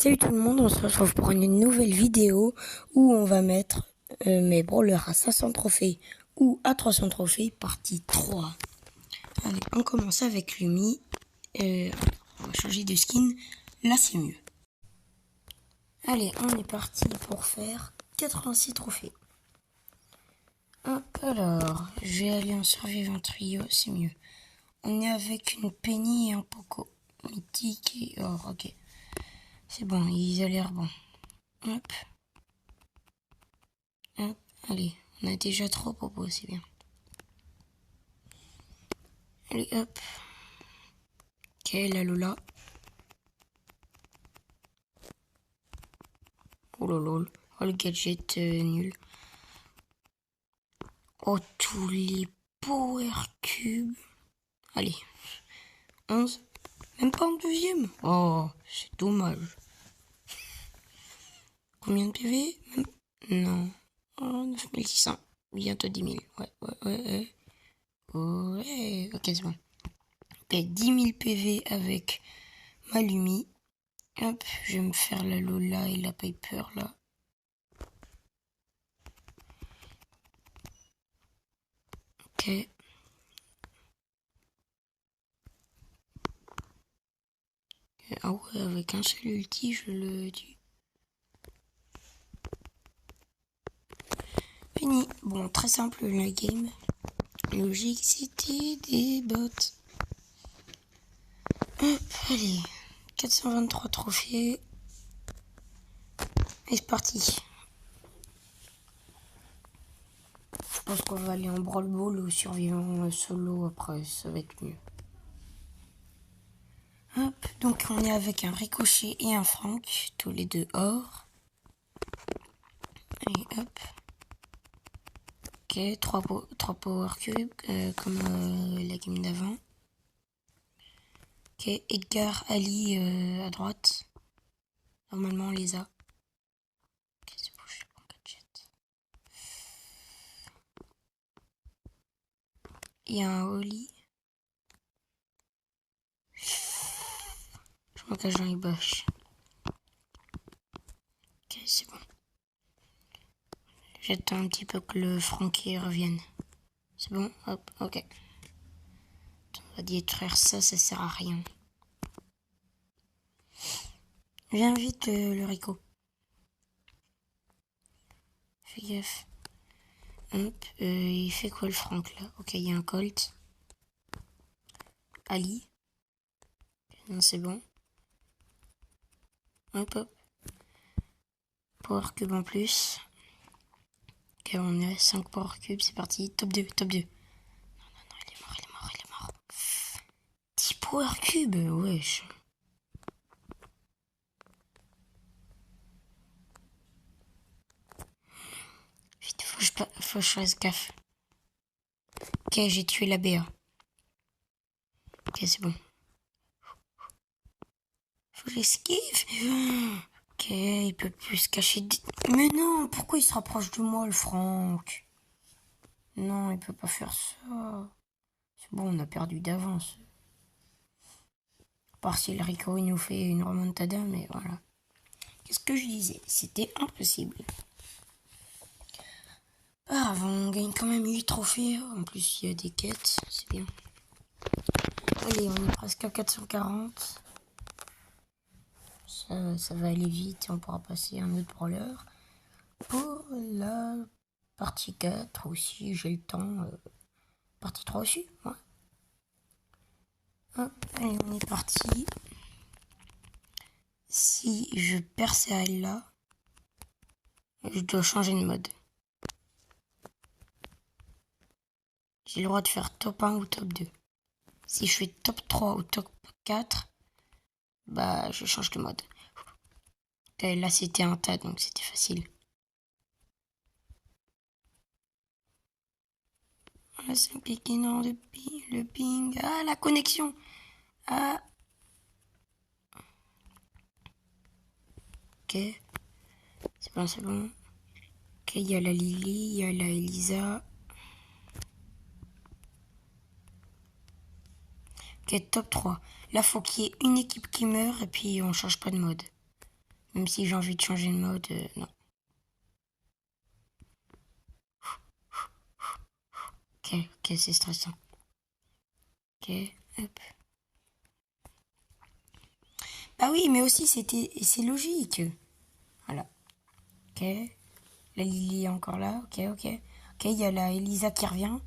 Salut tout le monde, on se retrouve pour une nouvelle vidéo où on va mettre mes brawlers à 500 trophées ou à 300 trophées, partie 3. Allez, on commence avec Lumi. On va changer de skin. Là, c'est mieux. Allez, on est parti pour faire 86 trophées. Hop, alors, je vais aller en survivant trio, c'est mieux. On est avec une Penny et un Poco. Mythique et or, ok. C'est bon, ils ont l'air bons. Hop. Hop, allez, on a déjà 3 propos, c'est bien. Allez, hop. Ok, la Lola. Oh lol. Oh, le gadget nul. Oh, tous les power cubes. Allez, 11. Même pas en deuxième. Oh, c'est dommage. Combien de PV? Non. Oh, 9600. Bientôt 10 000. Ouais. Ouais, ok, c'est bon. Ok, 10 000 PV avec ma Lumi. Hop, je vais me faire la Lola et la Piper là. Ok. Ah ouais, avec un seul ulti, je le tue. Fini. Bon, très simple la game. Logique, c'était des bots. Hop, allez. 423 trophées. Et c'est parti. Je pense qu'on va aller en brawl ball ou survivant solo après, ça va être mieux. Hop, donc on est avec un Ricochet et un Frank, tous les deux or. Allez, hop. Ok, 3 power cubes, comme la game d'avant. Ok, Edgar, Ali à droite. Normalement, on les a. Ok, c'est bon, je suis bon gadget. Il y a un Oli. Je me cache dans les bâches. Ok, c'est bon. J'attends un petit peu que le Frankie revienne. C'est bon, hop, ok. On va détruire ça, ça sert à rien. Viens vite, le Rico. Fais gaffe. Hop, il fait quoi le Franck là? Ok, il y a un Colt. Ali. Non, c'est bon. Hop. Power Cube en plus. Ok, on est à 5 Power Cubes, c'est parti. Top 2. Non, il est mort. 10 Power Cubes, wesh. Vite, faut que je fasse gaffe. Ok, j'ai tué la BA. Ok, c'est bon. Faut que j'esquive. Ok, il peut plus se cacher. Mais non, pourquoi il se rapproche de moi, le Franck? Non, il peut pas faire ça. C'est bon, on a perdu d'avance. À part si le Rico il nous fait une remontada, mais voilà. Qu'est-ce que je disais? C'était impossible. Ah, on gagne quand même 8 trophées. En plus, il y a des quêtes. C'est bien. Allez, on est presque à 440. Ça va aller vite et on pourra passer un autre brawler. Pour la partie 4 aussi, j'ai le temps. Partie 3 aussi, ouais. Hop, allez, on est parti. Si je perds celle-là, je dois changer de mode. J'ai le droit de faire top 1 ou top 2. Si je fais top 3 ou top 4, bah je change de mode. Et là c'était un tas, donc c'était facile. Ah, c'est impliqué dans le ping. Ah, la connexion. Ah. Ok. C'est bon. Ok, il y a la Lily, il y a la Elisa. Ok, top 3. Là, faut qu'il y ait une équipe qui meurt et puis on change pas de mode. Même si j'ai envie de changer de mode, non. Ok, c'est stressant. Ok, hop. Bah oui, mais aussi c'est logique. Voilà. Ok. La Lily est encore là. Ok. Ok, il y a la Elisa qui revient.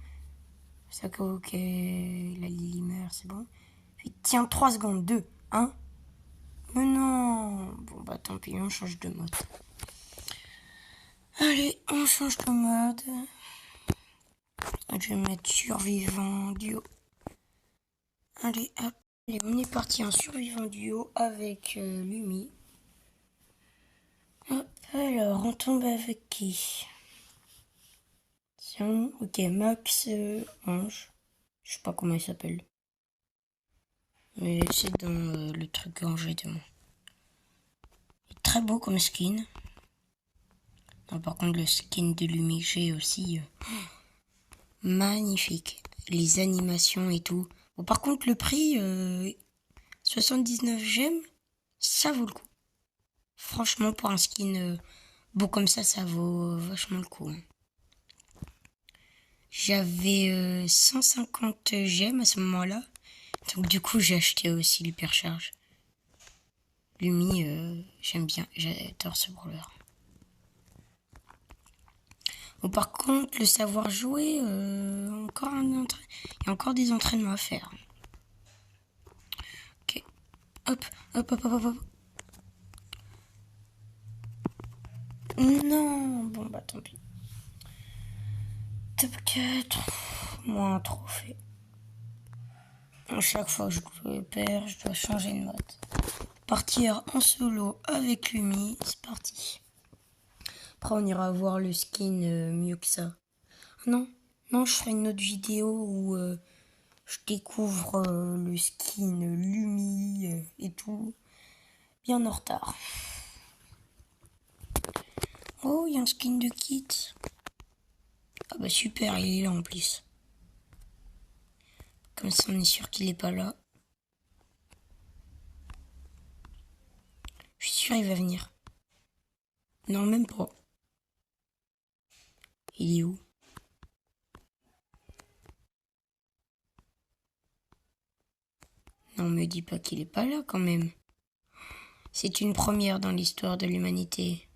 Ça que ok, la Lily meurt, c'est bon. Puis tiens, 3 secondes, 2, 1. Mais non. Bon bah tant pis, on change de mode. Allez, on change de mode. Je vais mettre survivant duo. Allez, hop. Allez, on est parti en survivant duo avec Lumi. Hop, alors, on tombe avec qui? Tiens, ok, Max Ange. Je sais pas comment il s'appelle. Mais c'est dans le truc rangé de moi. Très beau comme skin. Non, par contre, le skin de Lumi, j'ai aussi magnifique. Les animations et tout. Bon, par contre, le prix, 79 gemmes, ça vaut le coup. Franchement, pour un skin beau comme ça vaut vachement le coup. Hein. J'avais 150 gemmes à ce moment-là. Donc du coup, j'ai acheté aussi l'hypercharge. Lumi, j'aime bien. J'adore ce brawler. Bon, par contre, le savoir jouer, il y a encore des entraînements à faire. Ok. Hop. Non, bon bah tant pis. Top 4, moins un trophée. À chaque fois que je perds, je dois changer de mode. Partir en solo avec Lumi, c'est parti. Après on ira voir le skin mieux que ça. Non, je ferai une autre vidéo où je découvre le skin Lumi et tout. Bien en retard. Oh, il y a un skin de Kit. Ah bah super, il est là en plus. Comme ça on est sûr qu'il est pas là. Je suis sûr il va venir. Non, même pas. Il est où? Non, me dis pas qu'il est pas là quand même. C'est une première dans l'histoire de l'humanité.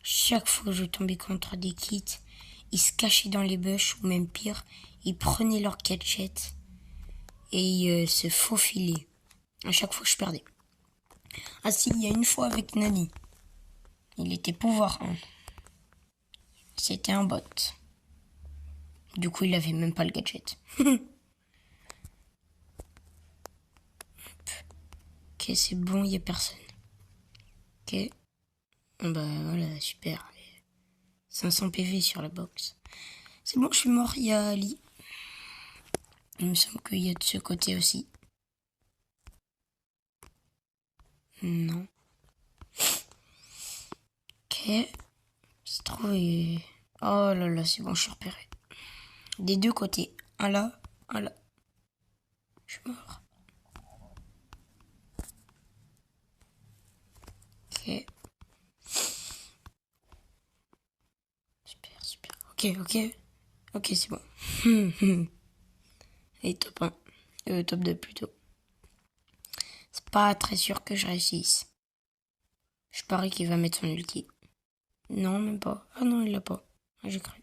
Chaque fois que je tombais contre des kits, ils se cachaient dans les bush ou même pire, ils prenaient leur gadget et ils se faufilaient. À chaque fois, je perdais. Ah si, il y a une fois avec Nani. Il était pouvoir 1. C'était un bot. Du coup, il avait même pas le gadget. Ok, c'est bon, il y a personne. Ok. Bah voilà, super. 500 PV sur la box. C'est bon, je suis mort, il y a Ali. Il me semble qu'il y a de ce côté aussi. Non. Ok. C'est trop... Oh là là, c'est bon, je suis repéré. Des deux côtés. Un là, un là. Je suis mort. Ok. Super. Ok, c'est bon. Et top 1. Top 2 plutôt. C'est pas très sûr que je réussisse. Je parie qu'il va mettre son ulti. Non, même pas. Ah non, il l'a pas. Ah, j'ai cru.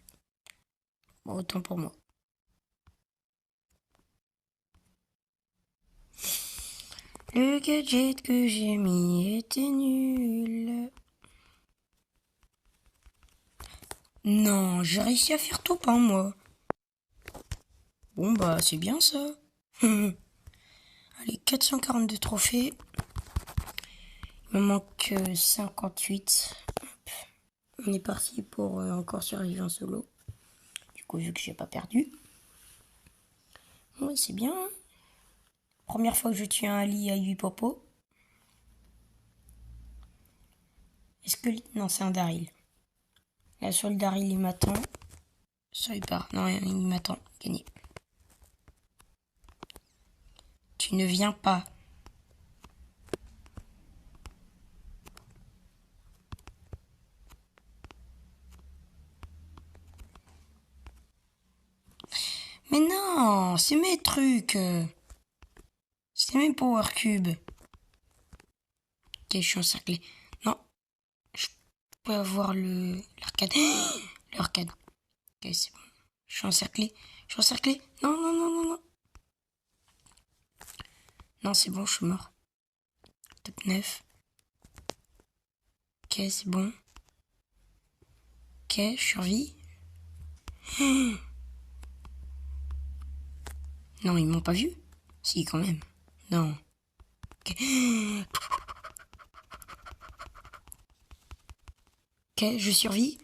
Bon, autant pour moi. Le gadget que j'ai mis était nul. Non, j'ai réussi à faire top 1, moi. Bon, bah, c'est bien ça. Allez, 442 trophées. Il me manque 58. Hop. On est parti pour encore survivre en solo. Du coup, vu que j'ai pas perdu. Ouais, c'est bien. Première fois que je tue un Ali à 8 popos. Est-ce que... Non, c'est un Daryl. Là, sur le Daryl, il m'attend. Sur il part. Non, il m'attend. Gagné. Tu ne viens pas. Non, c'est mes trucs. C'est mes Power Cubes. Ok, je suis encerclé. Non, je peux avoir l'arcade. L'arcade. Ok, c'est bon. Je suis encerclé. Je suis encerclé. Non, non, non, non, non. Non, c'est bon, je suis mort. Top 9. Ok, c'est bon. Ok, je survis. Non, ils m'ont pas vu. Si, quand même. Non. Ok. Ok, je survis.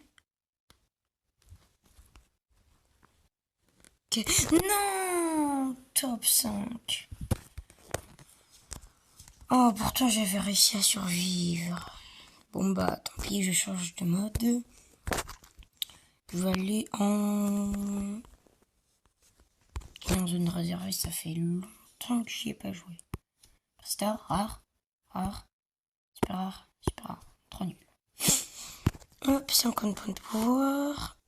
Ok. Non, top 5. Oh, pourtant j'avais réussi à survivre. Bon bah, tant pis, je change de mode. Je vais aller en zone réservée, ça fait longtemps que j'y ai pas joué. Star, rare, rare, super rare, trop nul. Hop, 50 points de pouvoir.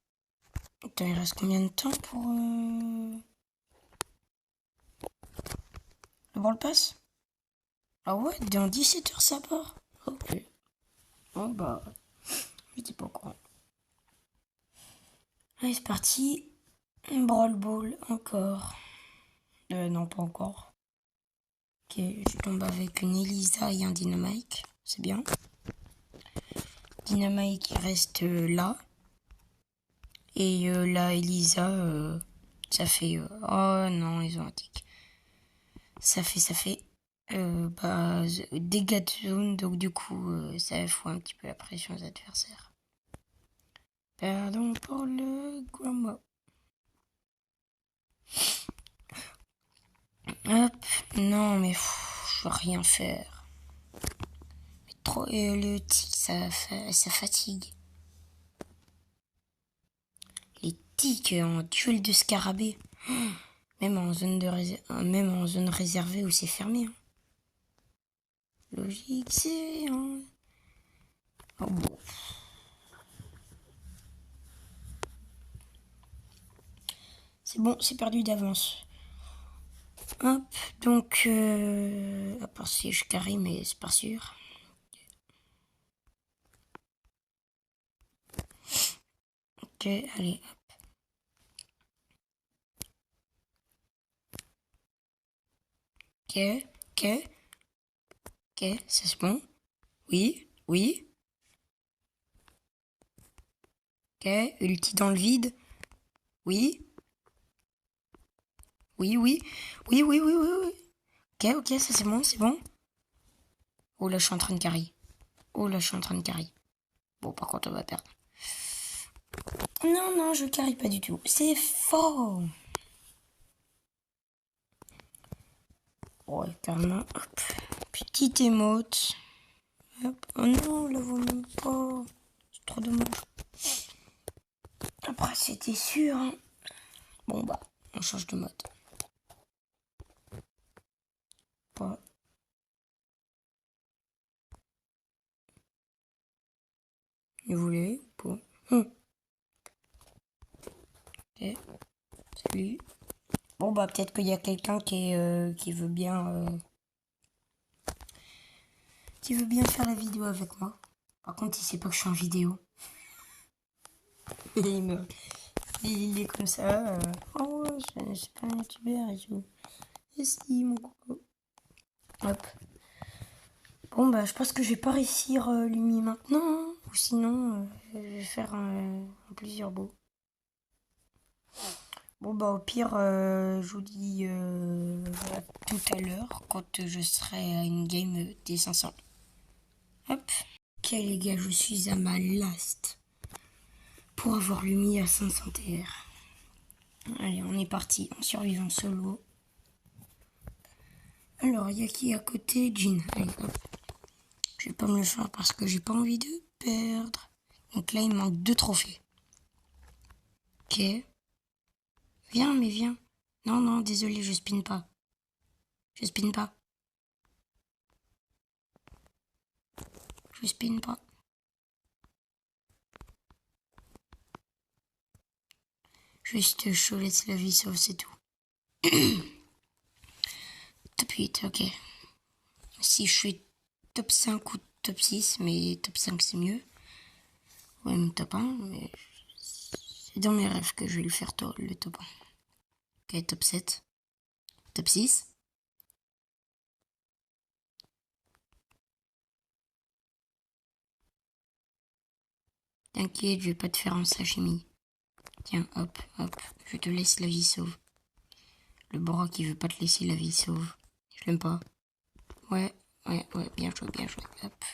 Attends, il reste combien de temps pour le Brawl Pass? Ah ouais, dans 17 heures ça part. Ok. Bon bah, j'étais pas au courant. Allez, c'est parti. Brawl Ball, encore. Non, pas encore. Ok, je tombe avec une Elisa et un Dynamite. C'est bien. Dynamite qui reste là. Et là, Elisa, ça fait... oh non, ils ont un tic. Ça fait dégâts de zone, donc du coup, ça fout un petit peu la pression aux adversaires. Pardon pour le Guamo. Hop, non mais je veux rien faire. Mais trop, le tic, ça fatigue. Les tics en duel de scarabée. Même en zone réservée où c'est fermé. Hein. Logique, c'est... Hein. Oh, bon. C'est bon, c'est perdu d'avance. Hop, donc... à part si je carry, mais c'est pas sûr. Ok, allez, hop. Ok, ok, ok, ça c'est bon. Oui, oui. Ok, ulti dans le vide. Oui. Oui, oui. Oui, oui, oui, oui, oui. Ok, ok, ça c'est bon, c'est bon. Oh là, je suis en train de carry. Oh là, je suis en train de carry. Bon, par contre, on va perdre. Non, non, je carry pas du tout. C'est faux. Ouais, carrément. Hop. Petite émote. Hop. Oh non, on la voit même pas. C'est trop dommage. Après, c'était sûr. Hein. Bon, bah, on change de mode. Pas. Vous voulez pas. Ok. Salut. Bon, bah, peut-être qu'il y a quelqu'un qui veut bien... qui veut bien faire la vidéo avec moi. Par contre, il sait pas que je suis en vidéo. Il est comme ça. Oh, je suis pas un youtubeur et tout. Et si, mon coco. Hop. Bon, bah, je pense que je vais pas réussir Lumi maintenant. Hein. Ou sinon, je vais faire plusieurs beaux. Bon, bah, au pire, je vous dis à tout à l'heure quand je serai à une game des 500. Hop. Ok, les gars, je suis à ma last pour avoir Lumi à 500 TR. Allez, on est parti en survivant solo. Alors, il y a qui à côté? Jean. Allez, hop. Je vais pas me le faire parce que j'ai pas envie de perdre. Donc là, il me manque 2 trophées. Ok. Viens, mais viens. Non, non, désolé, je spin pas. Je spin pas. Je spin pas. Juste, je laisse la vie sauve, c'est tout. Top 8, ok. Si je suis top 5 ou top 6, mais top 5 c'est mieux. Ouais, même top 1, mais c'est dans mes rêves que je vais le faire le top 1. Ok, top 7. Top 6. T'inquiète, je vais pas te faire un sashimi. Tiens, hop, hop, je te laisse la vie sauve. Le bras qui veut pas te laisser la vie sauve. Je l'aime pas. Ouais, bien joué, bien joué. Hop.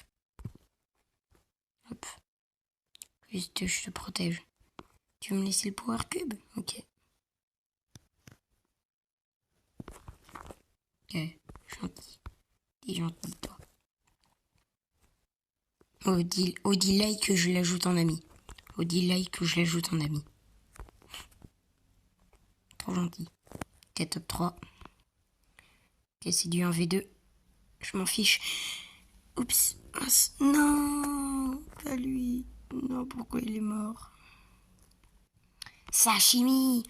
Hop. Juste, je te protège. Tu veux me laisser le power cube? Ok. Ok, gentil. T'es gentil, toi. Audi like que je l'ajoute en ami. Audi like que je l'ajoute en ami. Trop gentil. Ok, top 3. Ok, c'est du 1v2. Je m'en fiche. Oups. Non, pas lui. Non, pourquoi il est mort? Sashimi.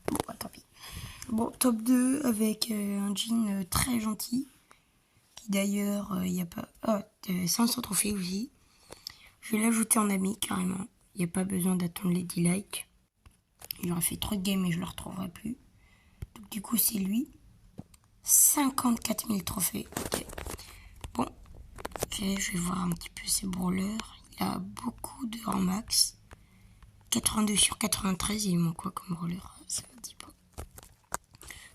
Bon, tant pis. Bon, top 2 avec un jean très gentil. Qui d'ailleurs, il n'y a pas... Oh, 500 trophées aussi. Je vais l'ajouter en ami carrément. Il n'y a pas besoin d'attendre les 10 likes. Il aurait fait trop de games et je ne le retrouverai plus. Donc du coup, c'est lui. 54 000 trophées. Ok. Bon. Ok, je vais voir un petit peu ses brawlers. Il a beaucoup de rangs max. 82 sur 93. Il manque quoi comme brawler? Ça me dit pas.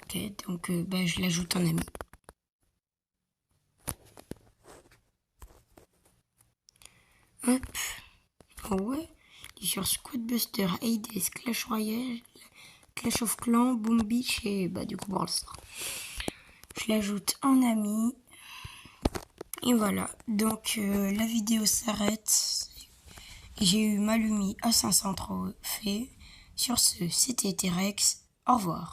Ok, donc je l'ajoute en ami. Hop. Oh ouais. Il est sur Squad Buster, Hades, Clash Royale, Clash of Clans, Boom Beach et du coup Brawl Stars. Je l'ajoute en ami. Et voilà. Donc la vidéo s'arrête. J'ai eu Malumi à 500 trophées. Sur ce, c'était T-Rex. Au revoir.